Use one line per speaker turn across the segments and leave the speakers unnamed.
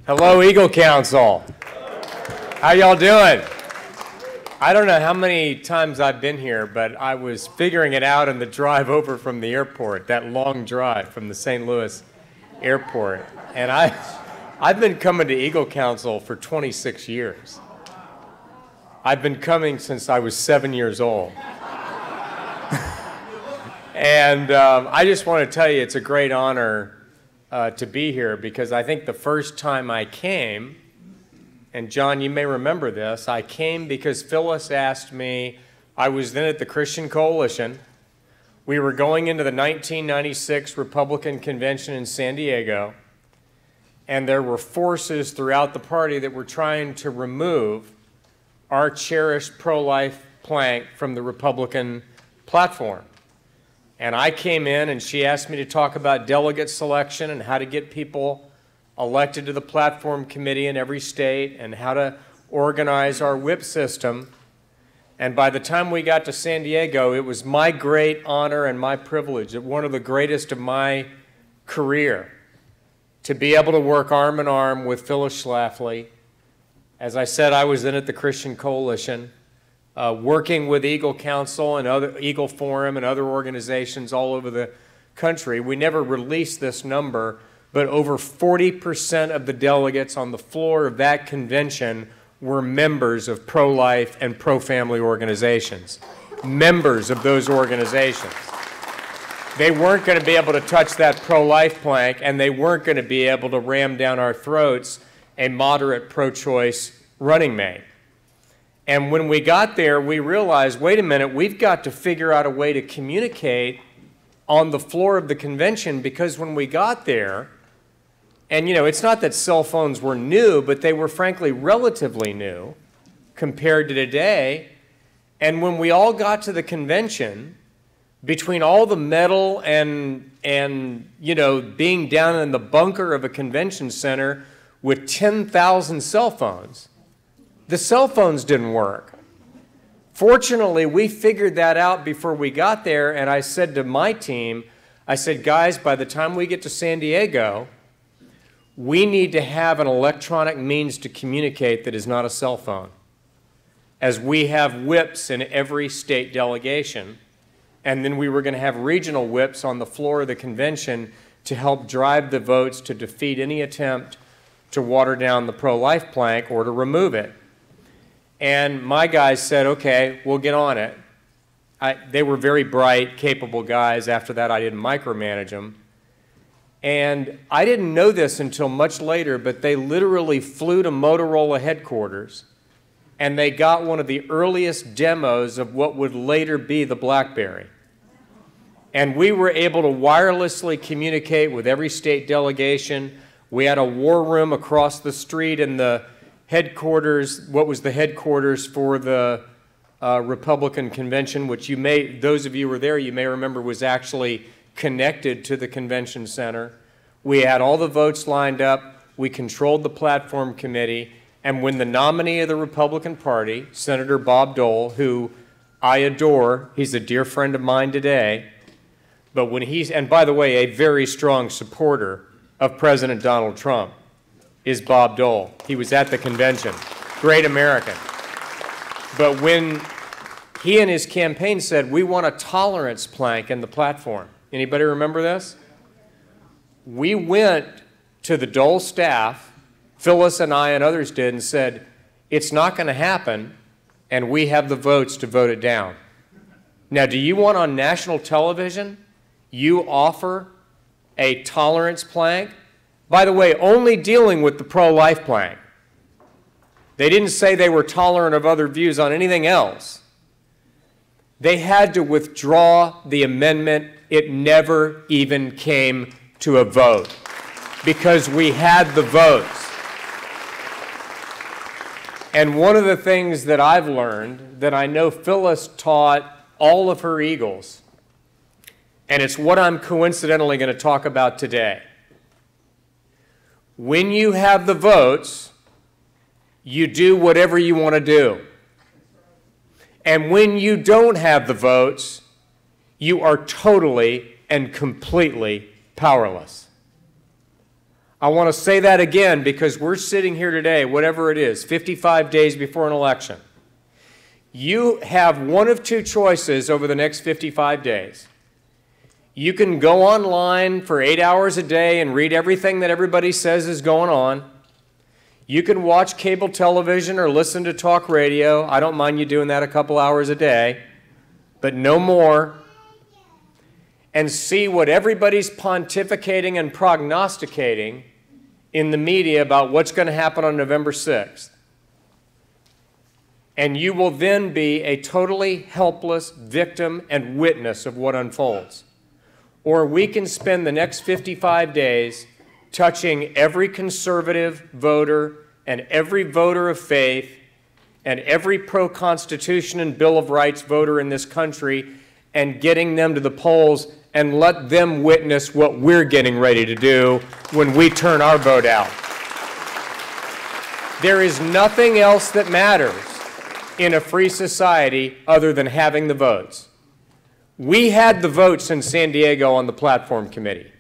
Hello, Eagle Council. How y'all doing? I don't know how many times I've been here, but I was figuring it out on the drive over from the airport, that long drive from the St. Louis airport. And I've been coming to Eagle Council for 26 years. I've been coming since I was 7 years old. And I just want to tell you it's a great honor to be here, because I think the first time I came, and John, you may remember this, I came because Phyllis asked me. I was then at the Christian Coalition. We were going into the 1996 Republican Convention in San Diego, and there were forces throughout the party that were trying to remove our cherished pro-life plank from the Republican platform. And I came in and she asked me to talk about delegate selection and how to get people elected to the platform committee in every state and how to organize our whip system. And by the time we got to San Diego, it was my great honor and my privilege, one of the greatest of my career, to be able to work arm in arm with Phyllis Schlafly. As I said, I was then at the Christian Coalition, working with Eagle Council and other Eagle Forum and other organizations all over the country. We never released this number, but over 40% of the delegates on the floor of that convention were members of pro-life and pro-family organizations, members of those organizations. They weren't going to be able to touch that pro-life plank, and they weren't going to be able to ram down our throats a moderate pro-choice running mate. And when we got there, we realized, wait a minute, we've got to figure out a way to communicate on the floor of the convention, because when we got there, and you know, it's not that cell phones were new, but they were frankly relatively new compared to today. And when we all got to the convention, between all the metal and you know, being down in the bunker of a convention center with 10,000 cell phones, the cell phones didn't work. Fortunately, we figured that out before we got there, and I said to my team, I said, guys, by the time we get to San Diego, we need to have an electronic means to communicate that is not a cell phone, as we have whips in every state delegation, and then we were going to have regional whips on the floor of the convention to help drive the votes to defeat any attempt to water down the pro-life plank or to remove it. And my guys said, okay, we'll get on it. They were very bright, capable guys. After that, I didn't micromanage them. And I didn't know this until much later, but they literally flew to Motorola headquarters, and they got one of the earliest demos of what would later be the BlackBerry. And we were able to wirelessly communicate with every state delegation. We had a war room across the street in the headquarters, what was the headquarters for the Republican convention, which you may, those of you who were there, you may remember was actually connected to the convention center. We had all the votes lined up. We controlled the platform committee. And when the nominee of the Republican Party, Senator Bob Dole, who I adore, he's a dear friend of mine today, but when he's, and by the way, a very strong supporter of President Donald Trump, is Bob Dole. He was at the convention. Great American. But when he and his campaign said, we want a tolerance plank in the platform. Anybody remember this? We went to the Dole staff, Phyllis and I and others did, and said, it's not going to happen, and we have the votes to vote it down. Now, do you want on national television, you offer a tolerance plank? By the way, only dealing with the pro-life plank. They didn't say they were tolerant of other views on anything else. They had to withdraw the amendment. It never even came to a vote because we had the votes. And one of the things that I've learned that I know Phyllis taught all of her Eagles, and it's what I'm coincidentally going to talk about today. When you have the votes, you do whatever you want to do. And when you don't have the votes, you are totally and completely powerless. I want to say that again because we're sitting here today, whatever it is, 55 days before an election. You have one of two choices over the next 55 days. You can go online for 8 hours a day and read everything that everybody says is going on. You can watch cable television or listen to talk radio. I don't mind you doing that a couple hours a day, but no more. And see what everybody's pontificating and prognosticating in the media about what's going to happen on November 6th. And you will then be a totally helpless victim and witness of what unfolds. Or we can spend the next 55 days touching every conservative voter and every voter of faith and every pro-Constitution and Bill of Rights voter in this country and getting them to the polls and let them witness what we're getting ready to do when we turn our vote out. There is nothing else that matters in a free society other than having the votes. We had the votes in San Diego on the platform committee.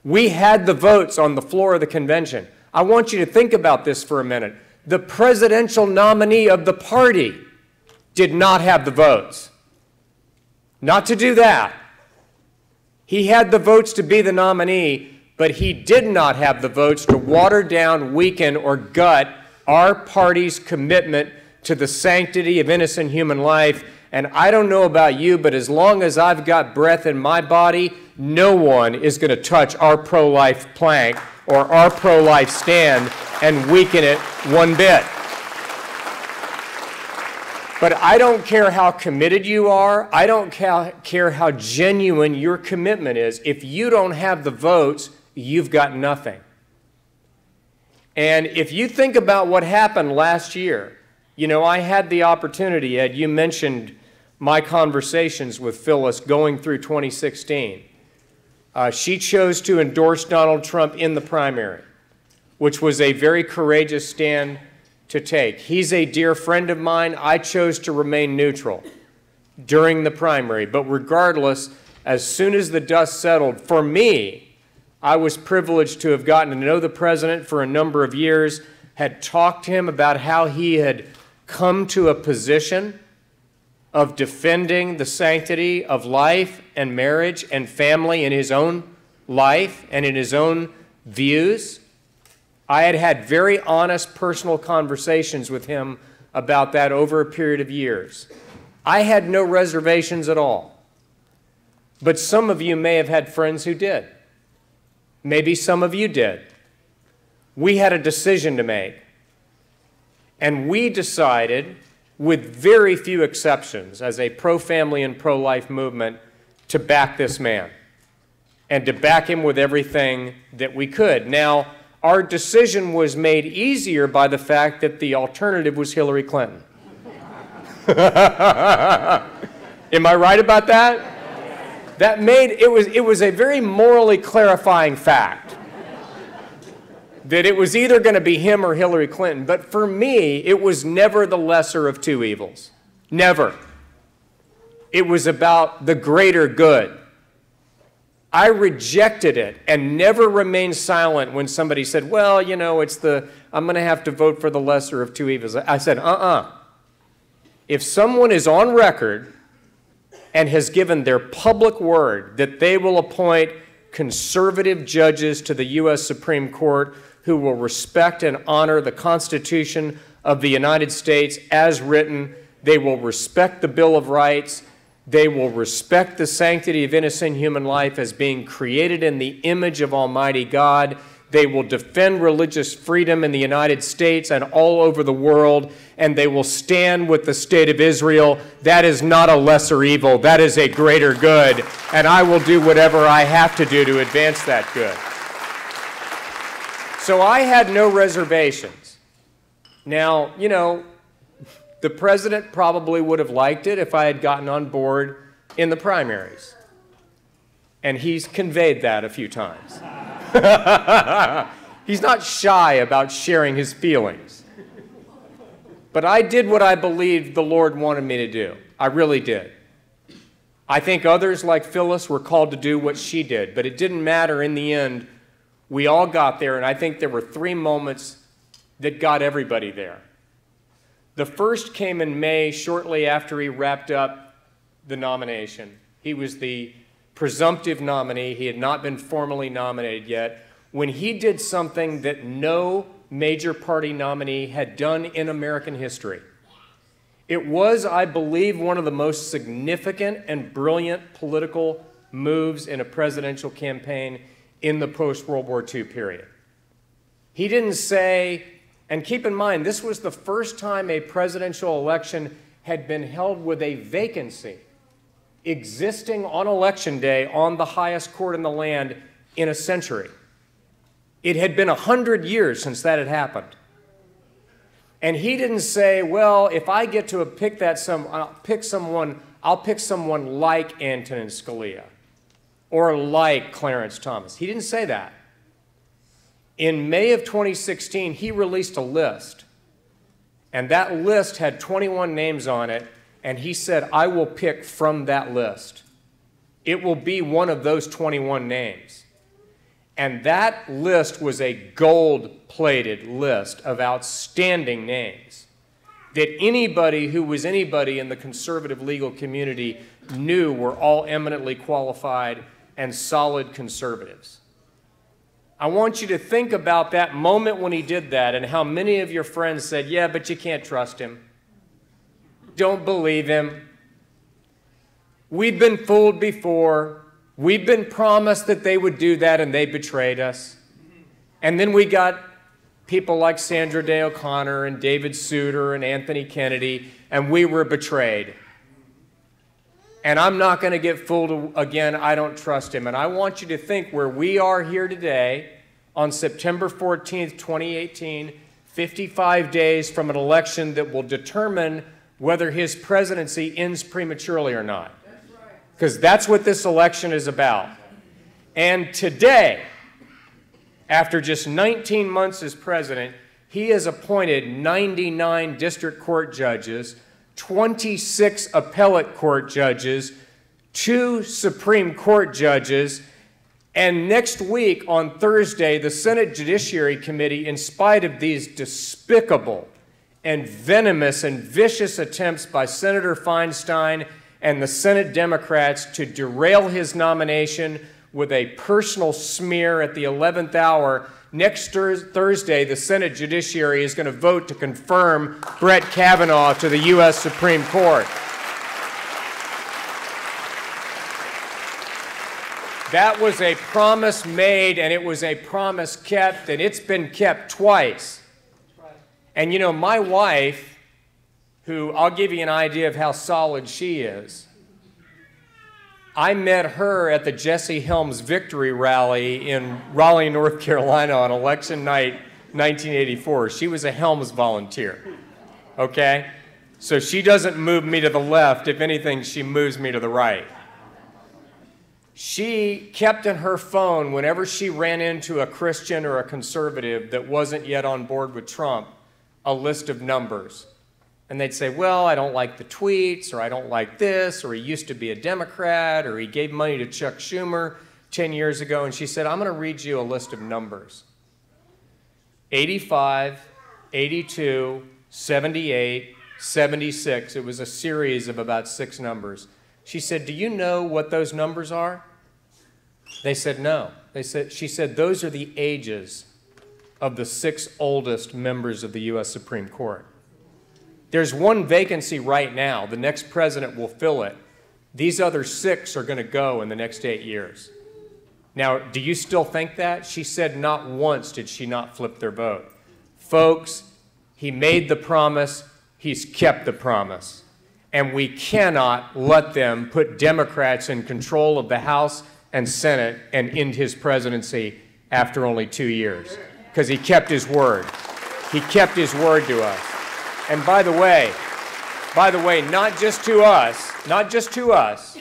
We had the votes on the floor of the convention. I want you to think about this for a minute. The presidential nominee of the party did not have the votes. Not to do that. He had the votes to be the nominee, but he did not have the votes to water down, weaken, or gut our party's commitment to the sanctity of innocent human life. And I don't know about you, but as long as I've got breath in my body, no one is going to touch our pro-life plank or our pro-life stand and weaken it one bit. But I don't care how committed you are. I don't care how genuine your commitment is. If you don't have the votes, you've got nothing. And if you think about what happened last year, you know, I had the opportunity, Ed, you mentioned my conversations with Phyllis going through 2016. She chose to endorse Donald Trump in the primary, which was a very courageous stand to take. He's a dear friend of mine. I chose to remain neutral during the primary. But regardless, as soon as the dust settled, for me, I was privileged to have gotten to know the president for a number of years, had talked to him about how he had come to a position of defending the sanctity of life and marriage and family in his own life and in his own views. I had had very honest personal conversations with him about that over a period of years. I had no reservations at all. But some of you may have had friends who did. Maybe some of you did. We had a decision to make. And we decided, with very few exceptions, as a pro-family and pro-life movement, to back this man and to back him with everything that we could. Now, our decision was made easier by the fact that the alternative was Hillary Clinton. Am I right about that? That made it was a very morally clarifying fact that it was either going to be him or Hillary Clinton. But for me, it was never the lesser of two evils. Never. It was about the greater good. I rejected it and never remained silent when somebody said, well, you know, I'm going to have to vote for the lesser of two evils. I said, If someone is on record and has given their public word that they will appoint conservative judges to the U.S. Supreme Court who will respect and honor the Constitution of the United States as written, they will respect the Bill of Rights, they will respect the sanctity of innocent human life as being created in the image of Almighty God, they will defend religious freedom in the United States and all over the world, and they will stand with the state of Israel. That is not a lesser evil. That is a greater good, and I will do whatever I have to do to advance that good. So I had no reservations. Now, you know, the president probably would have liked it if I had gotten on board in the primaries, and he's conveyed that a few times. He's not shy about sharing his feelings. But I did what I believed the Lord wanted me to do. I really did. I think others like Phyllis were called to do what she did, but it didn't matter in the end We all got there, and I think there were three moments that got everybody there. The first came in May, shortly after he wrapped up the nomination. He was the presumptive nominee. He had not been formally nominated yet, when he did something that no major party nominee had done in American history. It was, I believe, one of the most significant and brilliant political moves in a presidential campaign in the post-World War II period. He didn't say, and keep in mind, this was the first time a presidential election had been held with a vacancy existing on election day on the highest court in the land in a century. It had been 100 years since that had happened. And he didn't say, well, if I get to pick I'll pick someone like Antonin Scalia or like Clarence Thomas. He didn't say that. In May of 2016, he released a list, and that list had 21 names on it, and he said, I will pick from that list. It will be one of those 21 names. And that list was a gold-plated list of outstanding names that anybody who was anybody in the conservative legal community knew were all eminently qualified and solid conservatives. I want you to think about that moment when he did that and how many of your friends said, yeah, but you can't trust him. Don't believe him. We've been fooled before. We've been promised that they would do that, and they betrayed us. And then we got people like Sandra Day O'Connor and David Souter and Anthony Kennedy, and we were betrayed. And I'm not going to get fooled again. I don't trust him. And I want you to think where we are here today on September 14th, 2018, 55 days from an election that will determine whether his presidency ends prematurely or not. Because that's what this election is about. And today, after just 19 months as president, he has appointed 99 district court judges, 26 appellate court judges, 2 Supreme Court judges, and next week on Thursday, the Senate Judiciary Committee, in spite of these despicable and venomous and vicious attempts by Senator Feinstein and the Senate Democrats to derail his nomination with a personal smear at the 11th hour, next Thursday, the Senate Judiciary is going to vote to confirm Brett Kavanaugh to the U.S. Supreme Court. That was a promise made, and it was a promise kept, and it's been kept twice. And you know, my wife, who I'll give you an idea of how solid she is, I met her at the Jesse Helms Victory Rally in Raleigh, North Carolina on election night 1984. She was a Helms volunteer, okay? So she doesn't move me to the left. If anything, she moves me to the right. She kept in her phone, whenever she ran into a Christian or a conservative that wasn't yet on board with Trump, a list of numbers. And they'd say, well, I don't like the tweets, or I don't like this, or he used to be a Democrat, or he gave money to Chuck Schumer 10 years ago. And she said, I'm going to read you a list of numbers. 85, 82, 78, 76. It was a series of about 6 numbers. She said, do you know what those numbers are? They said, no. She said, those are the ages of the 6 oldest members of the U.S. Supreme Court. There's one vacancy right now. The next president will fill it. These other 6 are going to go in the next 8 years. Now, do you still think that? She said not once did she not flip their vote. Folks, he made the promise. He's kept the promise. And we cannot let them put Democrats in control of the House and Senate and end his presidency after only 2 years. Because he kept his word. He kept his word to us. And by the way, not just to us,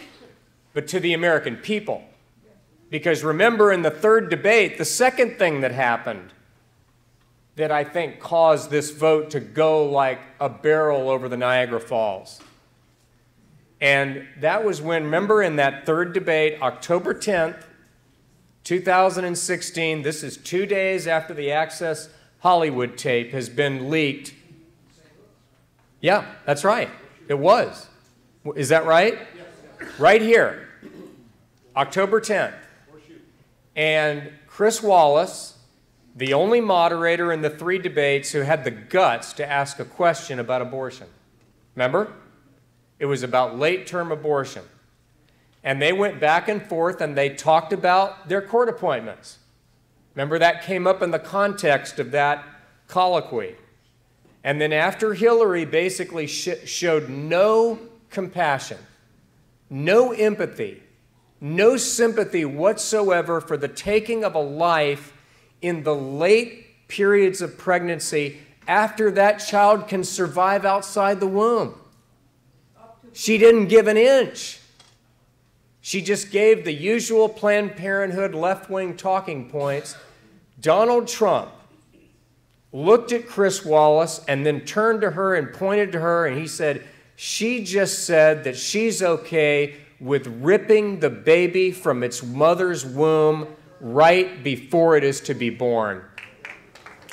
but to the American people. Because remember, in the third debate, the second thing that happened that I think caused this vote to go like a barrel over the Niagara Falls. And that was when, remember, in that third debate, October 10th, 2016, this is 2 days after the Access Hollywood tape has been leaked. Yeah, that's right. It was. Is that right? Right here, October 10th. And Chris Wallace, the only moderator in the 3 debates who had the guts to ask a question about abortion. Remember? It was about late-term abortion. And they went back and forth and they talked about their court appointments. Remember, that came up in the context of that colloquy. And then after Hillary basically showed no compassion, no empathy, no sympathy whatsoever for the taking of a life in the late periods of pregnancy after that child can survive outside the womb. She didn't give an inch. She just gave the usual Planned Parenthood left-wing talking points. Donald Trump looked at Chris Wallace and then turned to her and pointed to her and he said, she just said that she's okay with ripping the baby from its mother's womb right before it is to be born.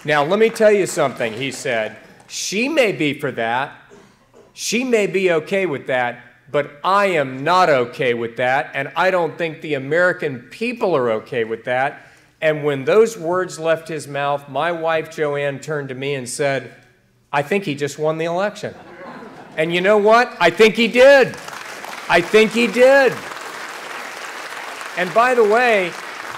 Now, let me tell you something, he said. She may be for that. She may be okay with that, but I am not okay with that, and I don't think the American people are okay with that. And when those words left his mouth, my wife, Joanne, turned to me and said, I think he just won the election. And you know what? I think he did. I think he did. And by the way,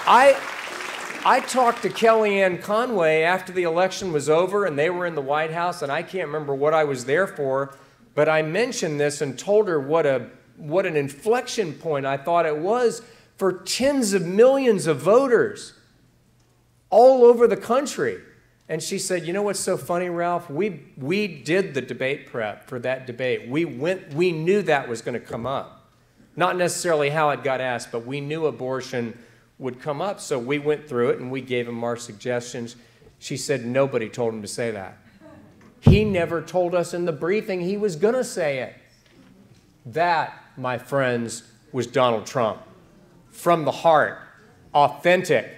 I talked to Kellyanne Conway after the election was over and they were in the White House, and I can't remember what I was there for, but I mentioned this and told her what an inflection point I thought it was for tens of millions of voters all over the country. And she said, you know what's so funny, Ralph? We did the debate prep for that debate. We knew that was going to come up. Not necessarily how it got asked, but we knew abortion would come up. So we went through it and we gave him our suggestions. She said nobody told him to say that. He never told us in the briefing he was going to say it. That, my friends, was Donald Trump. From the heart, authentic.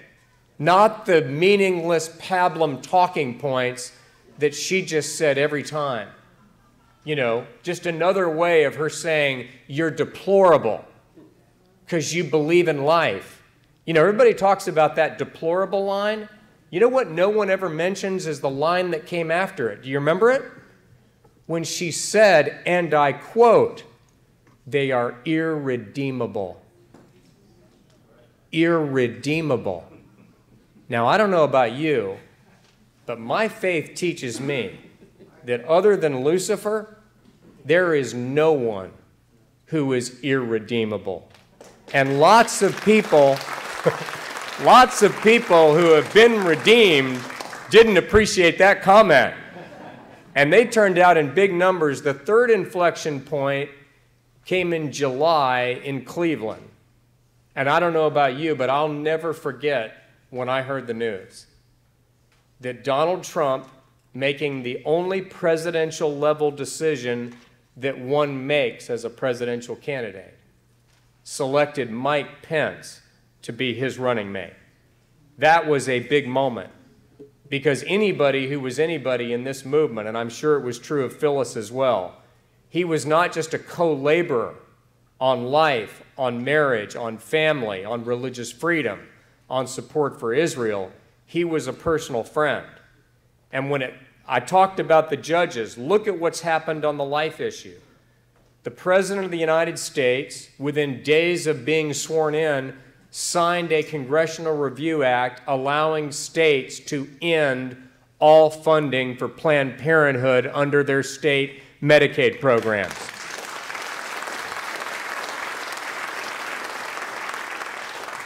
Not the meaningless pablum talking points that she just said every time. You know, just another way of her saying, you're deplorable because you believe in life. You know, everybody talks about that deplorable line. You know what no one ever mentions is the line that came after it. Do you remember it? When she said, and I quote, they are irredeemable. Irredeemable. Now, I don't know about you, but my faith teaches me that other than Lucifer, there is no one who is irredeemable. And lots of people who have been redeemed didn't appreciate that comment. And they turned out in big numbers. The third inflection point came in July in Cleveland. And I don't know about you, but I'll never forget when I heard the news that Donald Trump, making the only presidential level decision that one makes as a presidential candidate, selected Mike Pence to be his running mate. That was a big moment because anybody who was anybody in this movement, and I'm sure it was true of Phyllis as well, he was not just a co-laborer on life, on marriage, on family, on religious freedom, on support for Israel. He was a personal friend. And when I talked about the judges, look at what's happened on the life issue. The President of the United States, within days of being sworn in, signed a Congressional Review Act allowing states to end all funding for Planned Parenthood under their state Medicaid programs.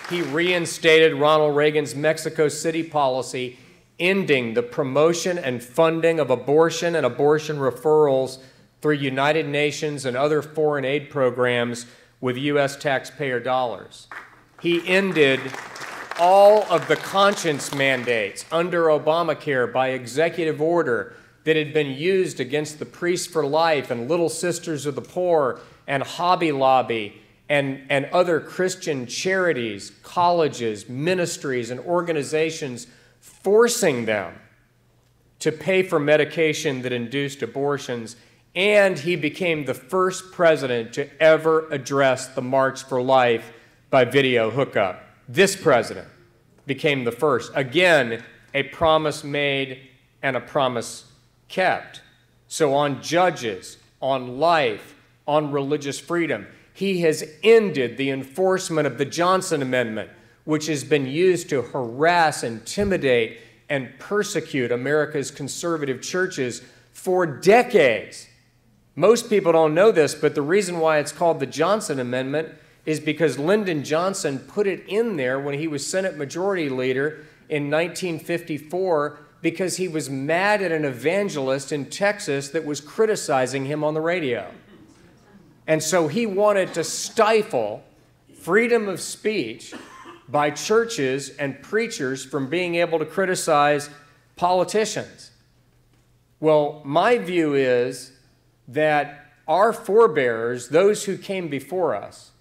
He reinstated Ronald Reagan's Mexico City policy, ending the promotion and funding of abortion and abortion referrals through United Nations and other foreign aid programs with U.S. taxpayer dollars. He ended all of the conscience mandates under Obamacare by executive order that had been used against the Priests for Life and Little Sisters of the Poor and Hobby Lobby and other Christian charities, colleges, ministries, and organizations forcing them to pay for medication that induced abortions, and he became the first president to ever address the March for Life by video hookup. This president became the first. Again, a promise made and a promise kept. So on judges, on life, on religious freedom, he has ended the enforcement of the Johnson Amendment, which has been used to harass, intimidate, and persecute America's conservative churches for decades. Most people don't know this, but the reason why it's called the Johnson Amendment is because Lyndon Johnson put it in there when he was Senate Majority Leader in 1954 because he was mad at an evangelist in Texas that was criticizing him on the radio. And so he wanted to stifle freedom of speech by churches and preachers from being able to criticize politicians. Well, my view is that our forebears, those who came before us,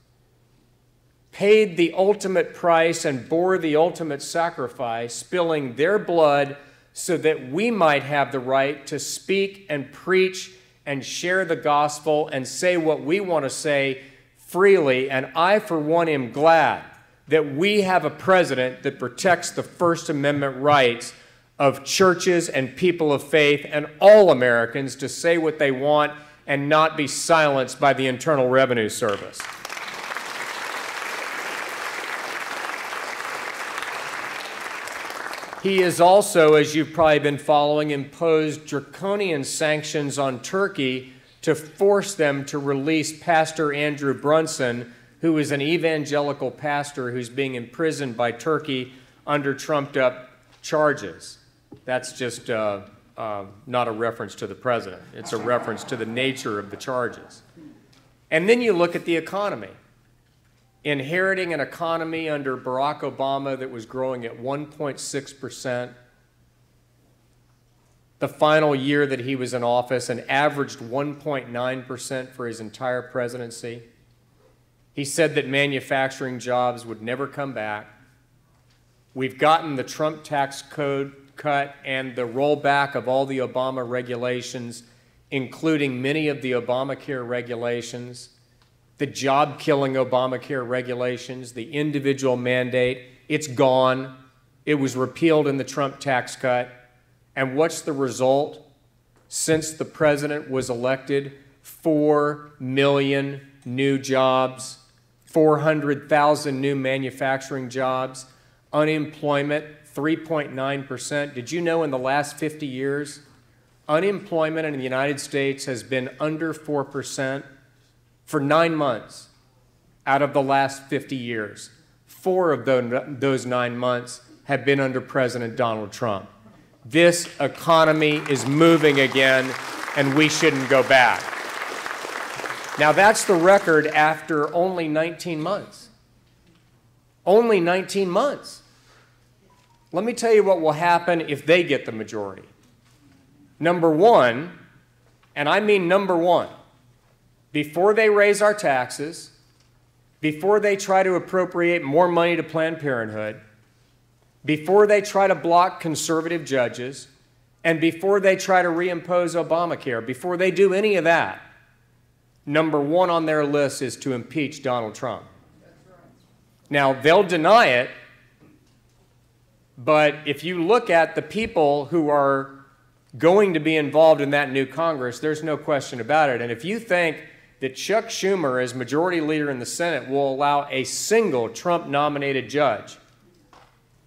paid the ultimate price and bore the ultimate sacrifice, spilling their blood so that we might have the right to speak and preach and share the gospel and say what we want to say freely. And I, for one, am glad that we have a president that protects the First Amendment rights of churches and people of faith and all Americans to say what they want and not be silenced by the Internal Revenue Service. He has also, as you've probably been following, imposed draconian sanctions on Turkey to force them to release Pastor Andrew Brunson, who is an evangelical pastor who's being imprisoned by Turkey under trumped-up charges. That's just not a reference to the president. It's a reference to the nature of the charges. And then you look at the economy. Inheriting an economy under Barack Obama that was growing at 1.6%. The final year that he was in office and averaged 1.9% for his entire presidency. He said that manufacturing jobs would never come back. We've gotten the Trump tax code cut and the rollback of all the Obama regulations, including many of the Obamacare regulations, the job-killing Obamacare regulations, the individual mandate. It's gone. It was repealed in the Trump tax cut. And what's the result? Since the president was elected, 4 million new jobs, 400,000 new manufacturing jobs, unemployment 3.9%. Did you know in the last 50 years, unemployment in the United States has been under 4% for 9 months out of the last 50 years. 4 of those 9 months have been under President Donald Trump. This economy is moving again, and we shouldn't go back. Now, that's the record after only 19 months. Only 19 months. Let me tell you what will happen if they get the majority. Number one, and I mean number one, before they raise our taxes, before they try to appropriate more money to Planned Parenthood, before they try to block conservative judges, and before they try to reimpose Obamacare, before they do any of that, number one on their list is to impeach Donald Trump. Now, they'll deny it, but if you look at the people who are going to be involved in that new Congress, there's no question about it. And if you think that Chuck Schumer, as majority leader in the Senate, will allow a single Trump-nominated judge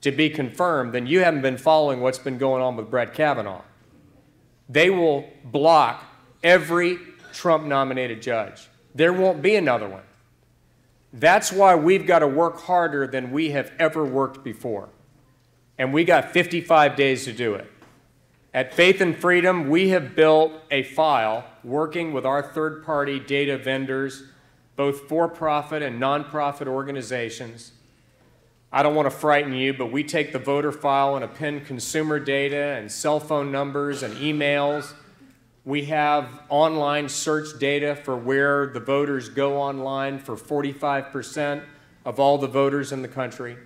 to be confirmed, then you haven't been following what's been going on with Brett Kavanaugh. They will block every Trump-nominated judge. There won't be another one. That's why we've got to work harder than we have ever worked before. And we got 55 days to do it. At Faith and Freedom, we have built a file working with our third-party data vendors, both for-profit and nonprofit organizations. I don't want to frighten you, but we take the voter file and append consumer data and cell phone numbers and emails. We have online search data for where the voters go online for 45% of all the voters in the country.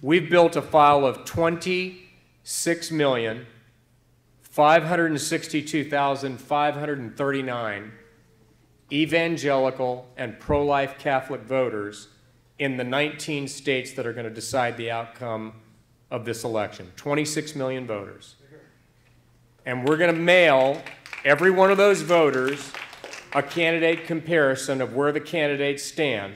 We've built a file of 26,562,539 evangelical and pro-life Catholic voters in the 19 states that are going to decide the outcome of this election. 26 million voters. And we're going to mail every one of those voters a candidate comparison of where the candidates stand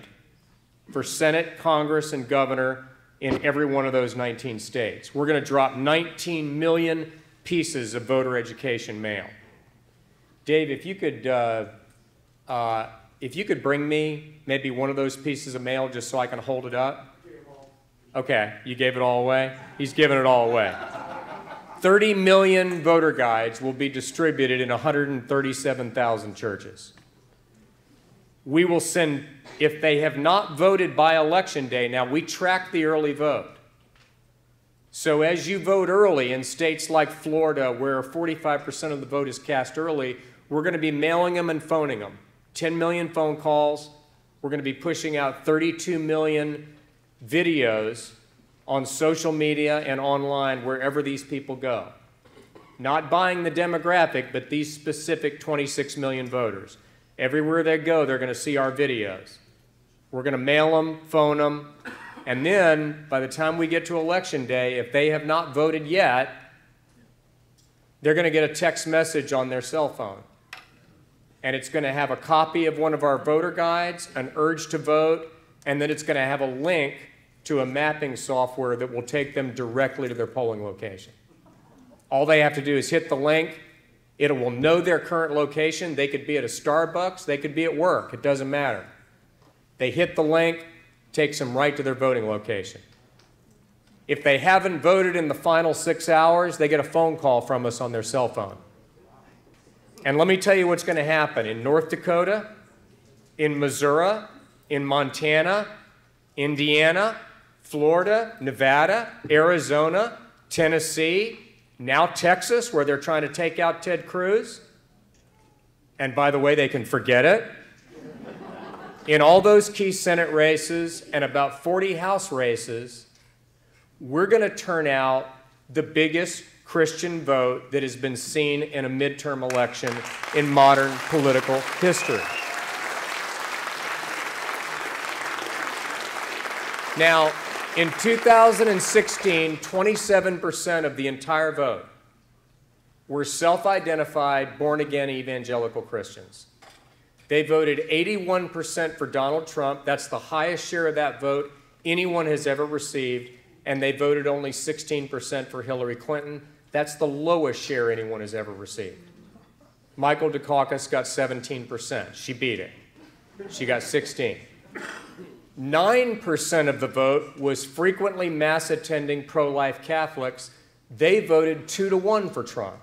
for Senate, Congress, and governor in every one of those 19 states. We're going to drop 19 million pieces of voter education mail. Dave, if you could bring me maybe one of those pieces of mail just so I can hold it up. Okay, you gave it all away? He's giving it all away. 30 million voter guides will be distributed in 137,000 churches. We will send, if they have not voted by Election Day, now we track the early vote. So as you vote early in states like Florida, where 45% of the vote is cast early, we're going to be mailing them and phoning them. 10 million phone calls. We're going to be pushing out 32 million videos on social media and online wherever these people go. Not buying the demographic, but these specific 26 million voters. Everywhere they go, they're going to see our videos. We're going to mail them, phone them, and then by the time we get to Election Day, if they have not voted yet, they're going to get a text message on their cell phone. And it's going to have a copy of one of our voter guides, an urge to vote, and then it's going to have a link to a mapping software that will take them directly to their polling location. All they have to do is hit the link. It will know their current location. They could be at a Starbucks. They could be at work. It doesn't matter. They hit the link, takes them right to their voting location. If they haven't voted in the final 6 hours, they get a phone call from us on their cell phone. And let me tell you what's going to happen. In North Dakota, in Missouri, in Montana, Indiana, Florida, Nevada, Arizona, Tennessee, now Texas, where they're trying to take out Ted Cruz. And by the way, they can forget it. In all those key Senate races and about 40 House races, we're going to turn out the biggest Christian vote that has been seen in a midterm election in modern political history. Now, in 2016, 27% of the entire vote were self-identified, born-again evangelical Christians. They voted 81% for Donald Trump. That's the highest share of that vote anyone has ever received, and they voted only 16% for Hillary Clinton. That's the lowest share anyone has ever received. Michael Dukakis got 17%. She beat it. She got 16. 9% of the vote was frequently mass-attending pro-life Catholics. They voted 2-1 for Trump.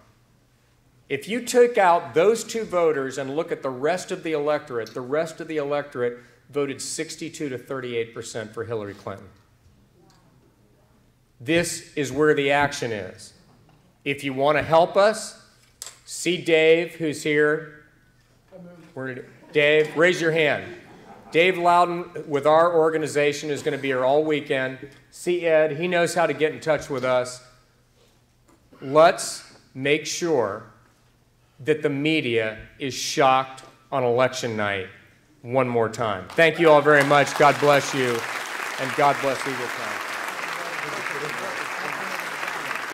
If you took out those two voters and look at the rest of the electorate voted 62 to 38% for Hillary Clinton. This is where the action is. If you want to help us, see Dave, who's here. Dave, raise your hand. Dave Loudon with our organization is going to be here all weekend. See Ed, he knows how to get in touch with us. Let's make sure that the media is shocked on election night one more time. Thank you all very much. God bless you, and God bless Eagle County.